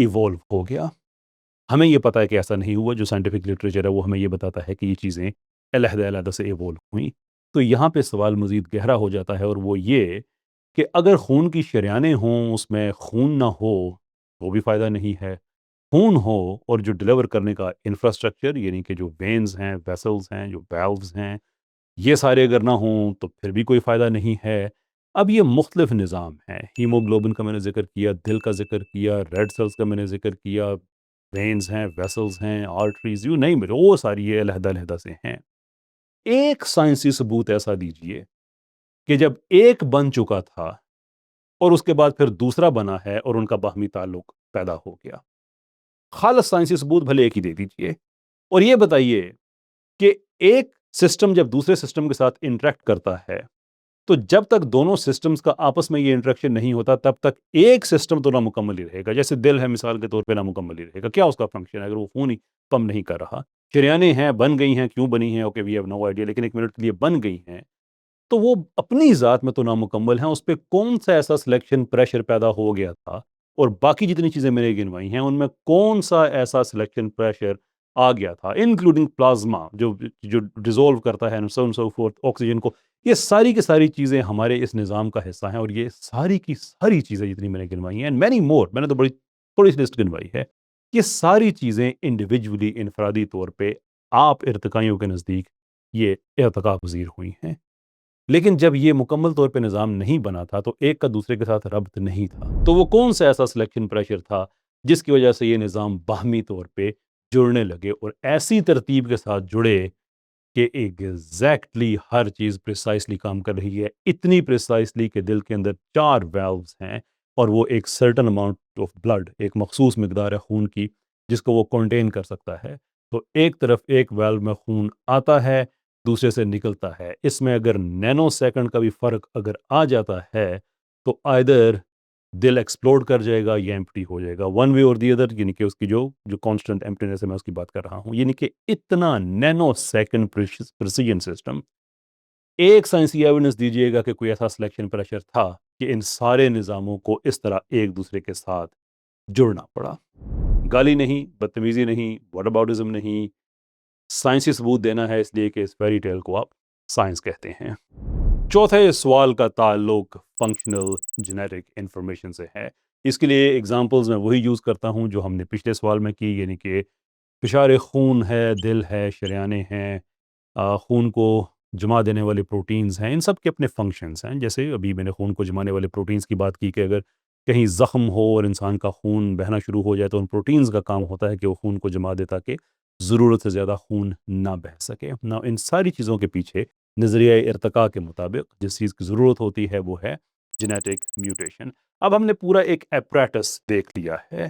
Evolve ہو گیا. ہمیں یہ پتہ ہے کہ ایسا نہیں ہوا. جو سائنٹیفک لٹریچر ہے وہ ہمیں یہ بتاتا ہے کہ یہ چیزیں علیحدہ علیحدہ سے ایوولو ہوئیں. تو یہاں پہ سوال مزید گہرا ہو جاتا ہے، اور وہ یہ کہ اگر خون کی شریانیں ہوں، اس میں خون نہ ہو وہ بھی فائدہ نہیں ہے. خون ہو اور جو ڈلیور کرنے کا انفراسٹرکچر، یعنی کہ جو وینز ہیں، ویسلز ہیں، جو ویلوز ہیں، یہ سارے اگر نہ ہوں تو پھر بھی کوئی فائدہ نہیں ہے. اب یہ مختلف نظام ہیں. ہیموگلوبن کا میں نے ذکر کیا، دل کا ذکر کیا، ریڈ سیلز کا میں نے ذکر کیا، وینز ہیں، ویسلز ہیں، آرٹریز، یو نہیں میرے وہ ساری یہ علیحدہ علیحدہ سے ہیں. ایک سائنسی ثبوت ایسا دیجئے کہ جب ایک بن چکا تھا اور اس کے بعد پھر دوسرا بنا ہے اور ان کا باہمی تعلق پیدا ہو گیا. خالص سائنسی ثبوت بھلے ایک ہی دے دیجئے، اور یہ بتائیے کہ ایک سسٹم جب دوسرے سسٹم کے ساتھ انٹریکٹ کرتا ہے تو جب تک دونوں سسٹمز کا آپس میں یہ انٹریکشن نہیں ہوتا تب تک ایک سسٹم تو نامکمل ہی رہے گا. جیسے دل ہے مثال کے طور پہ نامکمل ہی رہے گا. کیا اس کا فنکشن ہے اگر وہ خون ہی پمپ نہیں کر رہا؟ شریانیں ہیں، بن گئی ہیں، کیوں بنی ہیں okay we have no idea, لیکن ایک منٹ کے لیے بن گئی ہیں تو وہ اپنی ذات میں تو نامکمل ہیں. اس پہ کون سا ایسا سلیکشن پریشر پیدا ہو گیا تھا، اور باقی جتنی چیزیں میں نے گنوائی ہیں ان میں کون سا ایسا سلیکشن پریشر آ گیا تھا، انکلوڈنگ پلازما جو ڈیزولو کرتا ہے سو فورتھ آکسیجن کو. یہ ساری کی ساری چیزیں ہمارے اس نظام کا حصہ ہیں، اور یہ ساری کی ساری چیزیں جتنی میں نے گنوائی ہیں، مینی مور، میں نے تو بڑی تھوڑی سی لسٹ گنوائی ہے، یہ ساری چیزیں انڈیویجولی انفرادی طور پہ آپ ارتقائیوں کے نزدیک یہ ارتقا پذیر ہوئی ہیں. لیکن جب یہ مکمل طور پہ نظام نہیں بنا تھا تو ایک کا دوسرے کے ساتھ ربط نہیں تھا. تو وہ کون سا ایسا سلیکشن پریشر تھا جس کی وجہ سے یہ نظام باہمی طور پہ جڑنے لگے اور ایسی ترتیب کے ساتھ جڑے کہ ایگزیکٹلی ہر چیز پریسائسلی کام کر رہی ہے. اتنی پریسائسلی کہ دل کے اندر 4 ویلوز ہیں اور وہ ایک سرٹن اماؤنٹ آف بلڈ، ایک مخصوص مقدار ہے خون کی جس کو وہ کنٹین کر سکتا ہے. تو ایک طرف ایک ویلو میں خون آتا ہے، دوسرے سے نکلتا ہے. اس میں اگر نینو سیکنڈ کا بھی فرق اگر آ جاتا ہے تو آئدر دل ایکسپلوڈ کر جائے گا یا ایمپٹی ہو جائے گا، ون وے اور دی ادر. یعنی کہ اس کی جو کانسٹنٹ ایمپٹینس ہے میں اس کی بات کر رہا ہوں. یعنی کہ اتنا نینو سیکنڈ پریسیجن سسٹم. ایک سائنسی ایویڈنس دیجئے گا کہ کوئی ایسا سلیکشن پریشر تھا کہ ان سارے نظاموں کو اس طرح ایک دوسرے کے ساتھ جڑنا پڑا. گالی نہیں، بدتمیزی نہیں، واٹ اباؤٹزم نہیں، سائنسی ثبوت دینا ہے، اس لیے کہ اس فیری ٹیل کو آپ سائنس کہتے ہیں. چوتھے سوال کا تعلق فنکشنل جینیٹک انفارمیشن سے ہے. اس کے لیے اگزامپلز میں وہی یوز کرتا ہوں جو ہم نے پچھلے سوال میں کی، یعنی کہ فشار خون ہے، دل ہے، شریانیں ہیں، خون کو جما دینے والے پروٹینز ہیں، ان سب کے اپنے فنکشنز ہیں. جیسے ابھی میں نے خون کو جمانے والے پروٹینز کی بات کی کہ اگر کہیں زخم ہو اور انسان کا خون بہنا شروع ہو جائے تو ان پروٹینز کا کام ہوتا ہے کہ وہ خون کو جما دے تاکہ ضرورت سے زیادہ خون نہ بہہ سکے. ان ساری چیزوں کے پیچھے نظریہ ارتقاء کے مطابق جس چیز کی ضرورت ہوتی ہے وہ ہے جینیٹک میوٹیشن. اب ہم نے پورا ایک ایپریٹس دیکھ لیا ہے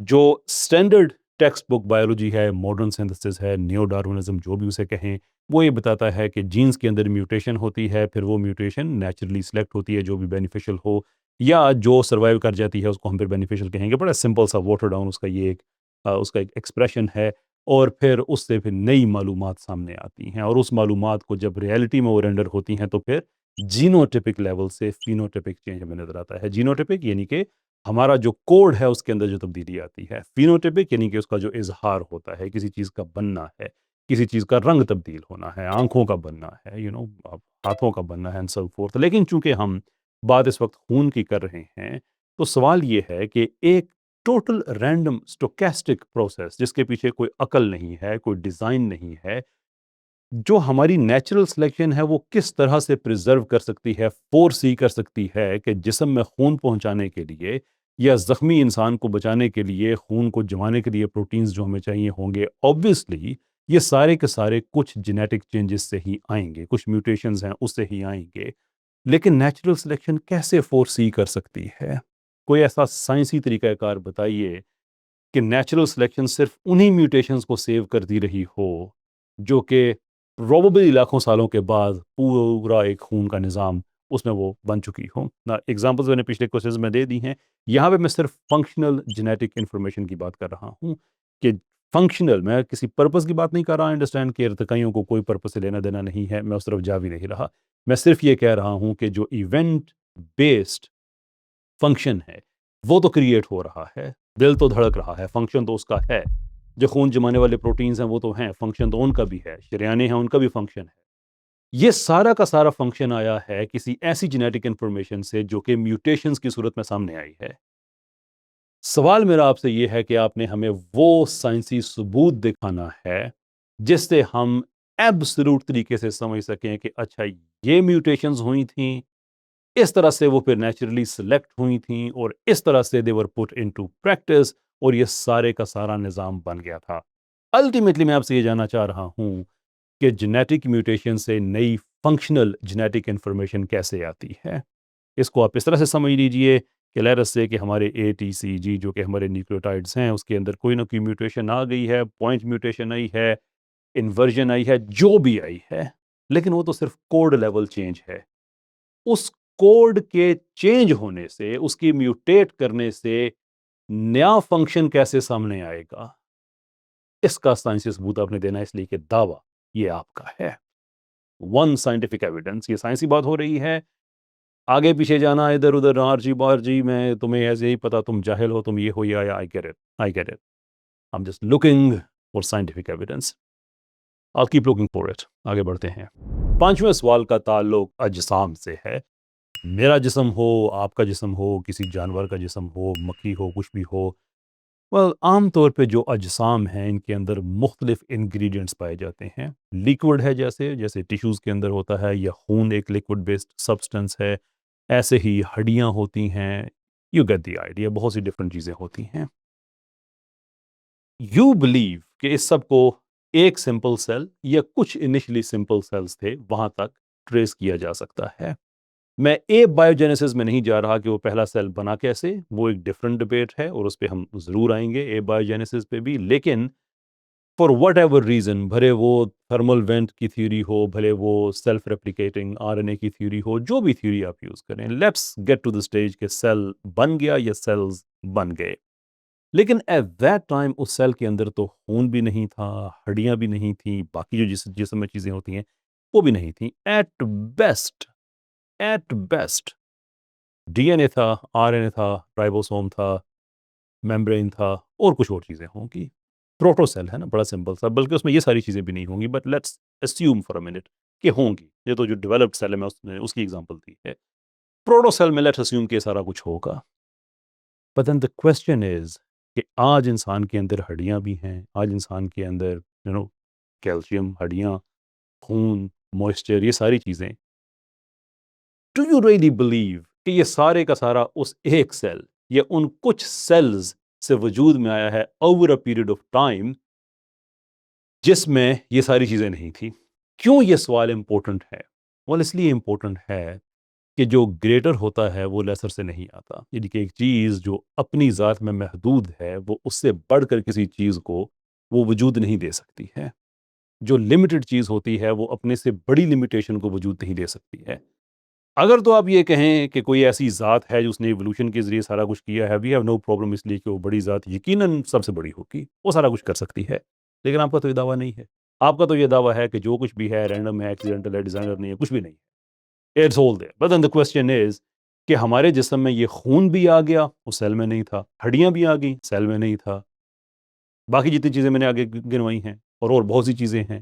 جو سٹینڈرڈ ٹیکسٹ بک بایولوجی ہے، ماڈرن سینتھسس ہے، نیو ڈارونزم جو بھی اسے کہیں، وہ یہ بتاتا ہے کہ جینز کے اندر میوٹیشن ہوتی ہے، پھر وہ میوٹیشن نیچرلی سلیکٹ ہوتی ہے جو بھی بینیفیشل ہو، یا جو سروائیو کر جاتی ہے اس کو ہم پھر بینیفیشل کہیں گے. بڑا سمپل سا واٹر ڈاؤن اس کا یہ ایک ایکسپریشن ہے. اور پھر اس سے پھر نئی معلومات سامنے آتی ہیں، اور اس معلومات کو جب ریئلٹی میں وہ رینڈر ہوتی ہیں تو پھر جینوٹپک لیول سے فینوٹپک چینج ہمیں نظر آتا ہے. جینوٹپک یعنی کہ ہمارا جو کوڈ ہے اس کے اندر جو تبدیلی آتی ہے. فینوٹپک یعنی کہ اس کا جو اظہار ہوتا ہے، کسی چیز کا بننا ہے، کسی چیز کا رنگ تبدیل ہونا ہے، آنکھوں کا بننا ہے، ہاتھوں کا بننا ہے اینڈ سو فورتھ. لیکن چونکہ ہم بات اس وقت خون کی کر رہے ہیں تو سوال یہ ہے کہ ایک ٹوٹل رینڈم سٹوکیسٹک پروسیس جس کے پیچھے کوئی عقل نہیں ہے، کوئی ڈیزائن نہیں ہے، جو ہماری نیچرل سلیکشن ہے وہ کس طرح سے پریزرو کر سکتی ہے، فورس ہی کر سکتی ہے کہ جسم میں خون پہنچانے کے لیے یا زخمی انسان کو بچانے کے لیے خون کو جمانے کے لیے پروٹینز جو ہمیں چاہیے ہوں گے. آبویسلی یہ سارے کے سارے کچھ جینیٹک چینجز سے ہی آئیں گے، کچھ میوٹیشنز ہیں اس سے ہی آئیں گے. لیکن نیچرل سلیکشن کیسے فورس ہی کر سکتی ہے؟ کوئی ایسا سائنسی طریقہ کار بتائیے کہ نیچرل سلیکشن صرف انہی میوٹیشنز کو سیو کرتی رہی ہو جو کہ پروبیبلی لاکھوں سالوں کے بعد پورا ایک خون کا نظام اس میں وہ بن چکی ہوں. ایگزامپلز میں نے پچھلے کوشچنز میں دے دی ہیں. یہاں پہ میں صرف فنکشنل جینیٹک انفارمیشن کی بات کر رہا ہوں کہ فنکشنل، میں کسی پرپس کی بات نہیں کر رہا. انڈرسٹینڈ کہ ارتقائیوں کو کوئی پرپس سے لینا دینا نہیں ہے، میں اس طرف جا بھی نہیں رہا. میں صرف یہ کہہ رہا ہوں کہ جو ایونٹ بیسڈ فنکشن ہے وہ تو کریٹ ہو رہا ہے. دل تو دھڑک رہا ہے، فنکشن تو اس کا ہے، جو خون جمانے والے پروٹینز ہیں وہ تو ہیں، فنکشن تو ان کا بھی ہے، شریانے ہیں ان کا بھی فنکشن ہے. یہ سارا کا سارا فنکشن آیا ہے کسی ایسی جینیٹک انفارمیشن سے جو کہ میوٹیشنز کی صورت میں سامنے آئی ہے. سوال میرا آپ سے یہ ہے کہ آپ نے ہمیں وہ سائنسی ثبوت دکھانا ہے جس سے ہم ایبسلوٹ طریقے سے سمجھ سکیں کہ اچھا یہ میوٹیشنز ہوئی تھیں، اس طرح سے وہ پھر نیچرلی سلیکٹ ہوئی تھیں اور اس طرح سے they were put into practice اور یہ سارے کا سارا نظام بن گیا تھا. الٹیمیٹلی میں آپ سے یہ جاننا چاہ رہا ہوں کہ جینیٹک میوٹیشن سے نئی فنکشنل جینیٹک انفارمیشن کیسے آتی ہے. اس کو آپ اس طرح سے سمجھ لیجئے کہ لیرس سے کہ ہمارے ATCG جو کہ ہمارے نیوکلیوٹائڈز ہیں اس کے اندر کوئی نہ کوئی میوٹیشن آ گئی ہے، پوائنٹ میوٹیشن آئی ہے، انورژن آئی ہے، جو بھی آئی ہے، لیکن وہ تو صرف کوڈ لیول چینج ہے. اس کوڈ کے چینج ہونے سے، اس کی میوٹیٹ کرنے سے نیا فنکشن کیسے سامنے آئے گا، اس کا سائنسی ثبوت آپ نے دینا ہے، اس لیے کہ دعویٰ یہ آپ کا ہے. ون سائنٹیفک ایویڈنس، یہ سائنسی بات ہو رہی ہے. آگے پیچھے جانا ادھر ادھر آر جی بار جی میں تمہیں ایسے ہی پتا، تم جاہل ہو، تم یہ ہو، یا I get it, I get it, I am just looking for scientific evidence. I'll keep looking for it. آگے بڑھتے ہیں. 5ویں سوال کا تعلق اجسام سے ہے. میرا جسم ہو، آپ کا جسم ہو، کسی جانور کا جسم ہو، مکھی ہو، کچھ بھی ہو، عام طور پہ جو اجسام ہیں ان کے اندر مختلف انگریڈینٹس پائے جاتے ہیں. لیکوڈ ہے جیسے ٹیشوز کے اندر ہوتا ہے، یا خون ایک لیکوڈ بیسڈ سبسٹنس ہے، ایسے ہی ہڈیاں ہوتی ہیں. یو گیٹ دی آئیڈیا، بہت سی ڈفرینٹ چیزیں ہوتی ہیں. یو بلیو کہ اس سب کو ایک سمپل سیل یا کچھ انیشلی سمپل سیلز تھے وہاں تک ٹریس کیا جا سکتا ہے. میں بایوجینیسس میں نہیں جا رہا کہ وہ پہلا سیل بنا کیسے، وہ ایک ڈفرنٹ ڈبیٹ ہے اور اس پہ ہم ضرور آئیں گے بایوجینیسس پہ بھی. لیکن فار وٹ ایور ریزن، بھلے وہ تھرمل وینٹ کی تھیوری ہو، بھلے وہ سیلف ریپلیکیٹنگ RNA کی تھیوری ہو، جو بھی تھیوری آپ یوز کریں، let's get to the stage کہ سیل بن گیا یا سیلز بن گئے. لیکن ایٹ دیٹ ٹائم اس سیل کے اندر تو خون بھی نہیں تھا، ہڈیاں بھی نہیں تھیں، باقی جو جسم میں چیزیں ہوتی ہیں وہ بھی نہیں تھیں. ایٹ بیسٹ DNA تھا، RNA تھا، رائبوسوم تھا، میمبرین تھا، اور کچھ اور چیزیں ہوں گی. پروٹو سیل ہے نا، بڑا سمپل سا، بلکہ اس میں یہ ساری چیزیں بھی نہیں ہوں گی، but let's assume for a minute کہ ہوں گی. یہ تو جو ڈیولپڈ سیل ہے میں اس کی ایگزامپل دی ہے. پروٹو سیل میں لیٹس اسیوم کہ سارا کچھ ہوگا. But then the question is کہ آج انسان کے اندر ہڈیاں بھی ہیں، آج انسان کے اندر کیلشیم، ہڈیاں، خون، موئسچر، یہ ساری چیزیں. ڈو یو ریئلی بلیو کہ یہ سارے کا سارا اس ایک سیل یا ان کچھ سیلز سے وجود میں آیا ہے over a period of time جس میں یہ ساری چیزیں نہیں تھی؟ کیوں یہ سوال امپورٹنٹ ہے؟ اس لیے امپورٹنٹ ہے کہ جو گریٹر ہوتا ہے وہ لیسر سے نہیں آتا. یعنی کہ ایک چیز جو اپنی ذات میں محدود ہے وہ اس سے بڑھ کر کسی چیز کو وہ وجود نہیں دے سکتی ہے. جو لمیٹڈ چیز ہوتی ہے وہ اپنے سے بڑی لمیٹیشن کو وجود نہیں دے سکتی ہے. اگر تو آپ یہ کہیں کہ کوئی ایسی ذات ہے جس نے ایوولوشن کے ذریعے سارا کچھ کیا ہے، وی ہیو نو پرابلم، اس لیے کہ وہ بڑی ذات یقیناً سب سے بڑی ہوگی، وہ سارا کچھ کر سکتی ہے. لیکن آپ کا تو یہ دعویٰ نہیں ہے. آپ کا تو یہ دعویٰ ہے کہ جو کچھ بھی ہے رینڈم ہے، ایکسیڈنٹل ہے، ڈیزائنر نہیں ہے، کچھ بھی نہیں ہے. It's all there. But then the question is کہ ہمارے جسم میں یہ خون بھی آ گیا، وہ سیل میں نہیں تھا، ہڈیاں بھی آ گئیں، سیل میں نہیں تھا، باقی جتنی چیزیں میں نے آگے گنوائی ہیں اور بہت سی چیزیں ہیں.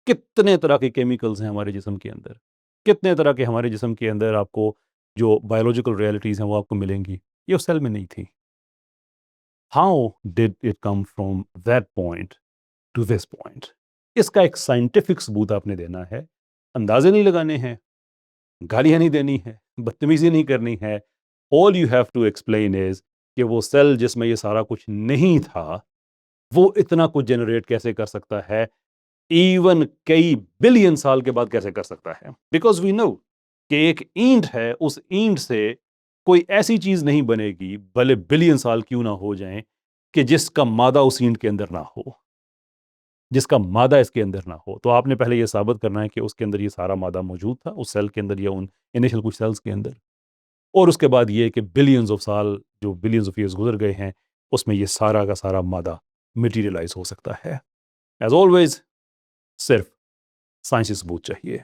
کتنے طرح کے کیمیکلز ہیں ہمارے جسم کے اندر، کتنے طرح کے ہمارے جسم کے اندر آپ کو جو بایولوجیکل ریئلٹیز ہیں وہ آپ کو ملیں گی، یہ اس سیل میں نہیں تھی. How did it come from that point to this point? اس کا ایک سائنٹیفک ثبوت آپ نے دینا ہے. اندازے نہیں لگانے ہیں، گالیاں نہیں دینی ہے، بدتمیزی نہیں کرنی ہے. all you have to explain is کہ وہ سیل جس میں یہ سارا کچھ نہیں تھا وہ اتنا کچھ جنریٹ کیسے کر سکتا ہے، ایون کئی بلین سال کے بعد کیسے کر سکتا ہے. بیکاز وی نو کہ ایک اینٹ ہے، اس اینٹ سے کوئی ایسی چیز نہیں بنے گی بھلے بلین سال کیوں نہ ہو جائیں کہ جس کا مادہ اس اینٹ کے اندر نہ ہو، جس کا مادہ اس کے اندر نہ ہو. تو آپ نے پہلے یہ ثابت کرنا ہے کہ اس کے اندر یہ سارا مادہ موجود تھا، اس سیل کے اندر یا ان انیشل کچھ سیلز کے اندر، اور اس کے بعد یہ کہ بلینز آف سال جو بلینز آف ایئرز گزر گئے ہیں اس میں یہ سارا کا سارا مادہ مٹیریلائز ہو سکتا ہے. ایز آلویز صرف سائنسی ثبوت چاہیے.